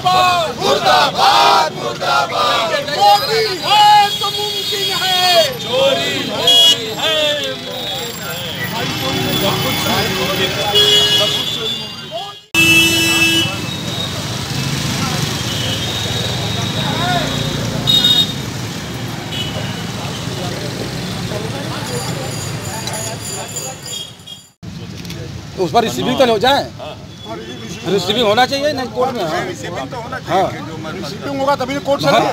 मुर्दाबाद मुर्दाबाद मुर्दाबाद। मोदी है तो मुमकिन है, चोरी होती है सब कुछ तो उस पर रिसीविंग तो हो जाए, रिसीविंग होना चाहिए नहीं कोर्ट में। रिसीविंग तो होना चाहिए, रिसीविंग होगा तभी कोर्ट चलेगा।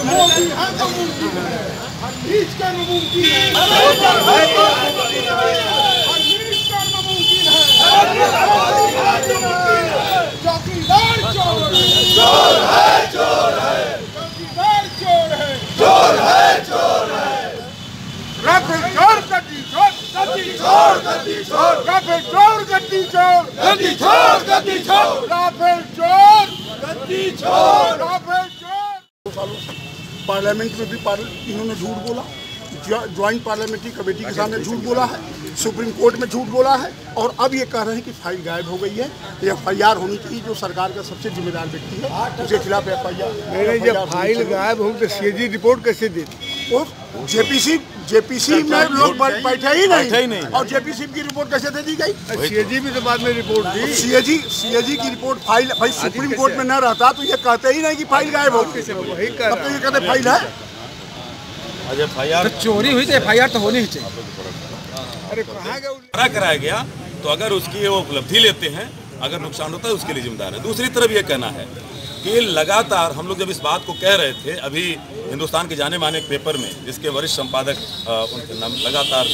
मोदी है तो मुमकिन है, हनीश का मुमकिन है, हनीश का मुमकिन है। चौकीदार चोर है, चोर है, चौकीदार चोर है, चोर है, चोर है। राफेल चोर, गद्दी चोर, गद्दी चोर, गद्दी चोर, राफेल चोर, गद्दी चोर, गद्दी चोर, गद्दी चोर, राफेल चोर, गद्दी चोर, राफेल चोर। पार्लियामेंट में भी इन्होंने झूठ बोला, ज्वाइंट पार्लियामेंट्री कमेटी के सामने झूठ बोला है, सुप्रीम कोर्ट में झूठ बोला है, और अब ये कह रहे हैं कि फाइल गायब हो गई है। FIR होनी चाहिए, जो सरकार का सबसे जिम्मेदार व्यक्ति है उसके खिलाफ FIR। नहीं, जब फाइल गायब हो तो CAG रिपोर्ट कैसे देती? और JPC में लोग बैठे ही नहीं, और JPC की रिपोर्ट कैसे दे दी गई? CAG भी तो बाद में रिपोर्ट दी। CAG की रिपोर्ट फाइल भाई सुप्रीम कोर्ट में न रहता तो ये कहते ही नहीं कि फाइल गायब हो, वही तब तो ये कहते फाइल है। तो चोरी हुई तो FIR तो होनी ही चाहिए। अरे कहाँ गया कराया गया तो अगर उसकी वो उपलब्धि लेते हैं, अगर नुकसान होता है उसके लिए जिम्मेदार है। दूसरी तरफ ये कहना है कि लगातार हम लोग जब इस बात को कह रहे थे, अभी हिंदुस्तान के जाने माने पेपर में जिसके वरिष्ठ संपादक उनके नाम लगातार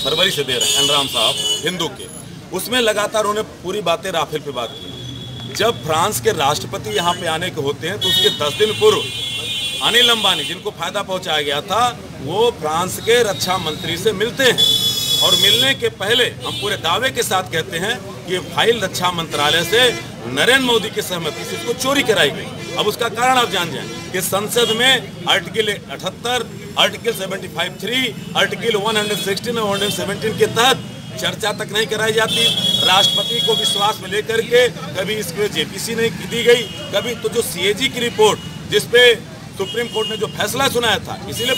फरवरी से दे रहे हैं, एनराम साहब हिंदू के, उसमें लगातार उन्होंने पूरी बातें राफेल पे बात की। जब फ्रांस के राष्ट्रपति यहाँ पे आने के होते हैं तो उसके 10 दिन पूर्व अनिल अंबानी, जिनको फायदा पहुंचाया गया था, वो फ्रांस के रक्षा मंत्री से मिलते हैं, और मिलने के पहले हम पूरे दावे के साथ कहते हैं कि ये फाइल रक्षा मंत्रालय से नरेंद्र मोदी की सहमति से इसको चोरी कराई गई। अब उसका कारण आप जान जाएं कि संसद में आर्टिकल 78, आर्टिकल 75(3), आर्टिकल 116 और 117 के तहत चर्चा तक नहीं कराई जाती। राष्ट्रपति को विश्वास में लेकर के कभी इसके JPC नहीं दी गई, कभी तो जो CAG की रिपोर्ट जिसपे सुप्रीम कोर्ट ने जो फैसला सुनाया था, इसीलिए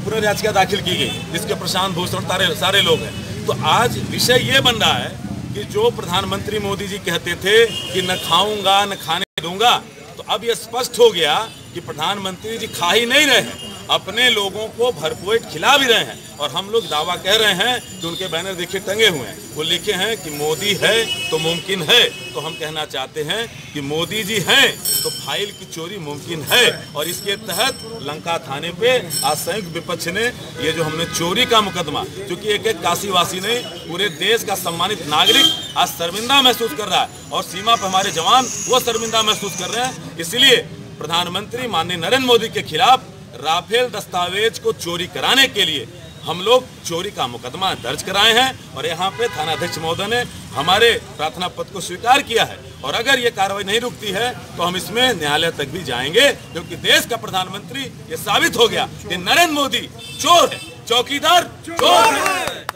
पुनर्याचिका दाखिल की गई, जिसके प्रशांत भूषण सारे लोग हैं। तो आज विषय ये बन रहा है कि जो प्रधानमंत्री मोदी जी कहते थे कि न खाऊंगा न खाने दूंगा, तो अब ये स्पष्ट हो गया कि प्रधानमंत्री जी खा ही नहीं रहे हैं, अपने लोगों को भरपेट खिला भी रहे हैं। और हम लोग दावा कह रहे हैं कि उनके बैनर देखिए टंगे हुए हैं, वो लिखे हैं कि मोदी है तो मुमकिन है। तो हम कहना चाहते हैं कि मोदी जी हैं तो फाइल की चोरी मुमकिन है, और इसके तहत लंका थाने पे आज संयुक्त विपक्ष ने ये जो हमने चोरी का मुकदमा, क्योंकि एक काशीवासी नहीं, पूरे देश का सम्मानित नागरिक आज शर्मिंदा महसूस कर रहा है, और सीमा पर हमारे जवान वो शर्मिंदा महसूस कर रहे हैं। इसलिए प्रधानमंत्री माननीय नरेंद्र मोदी के खिलाफ राफेल दस्तावेज को चोरी कराने के लिए हम लोग चोरी का मुकदमा दर्ज कराए हैं, और यहाँ पे थानाध्यक्ष महोदय ने हमारे प्रार्थना पत्र को स्वीकार किया है। और अगर ये कार्रवाई नहीं रुकती है तो हम इसमें न्यायालय तक भी जाएंगे, क्योंकि देश का प्रधानमंत्री ये साबित हो गया कि नरेंद्र मोदी चोर है, चौकीदार चोर है।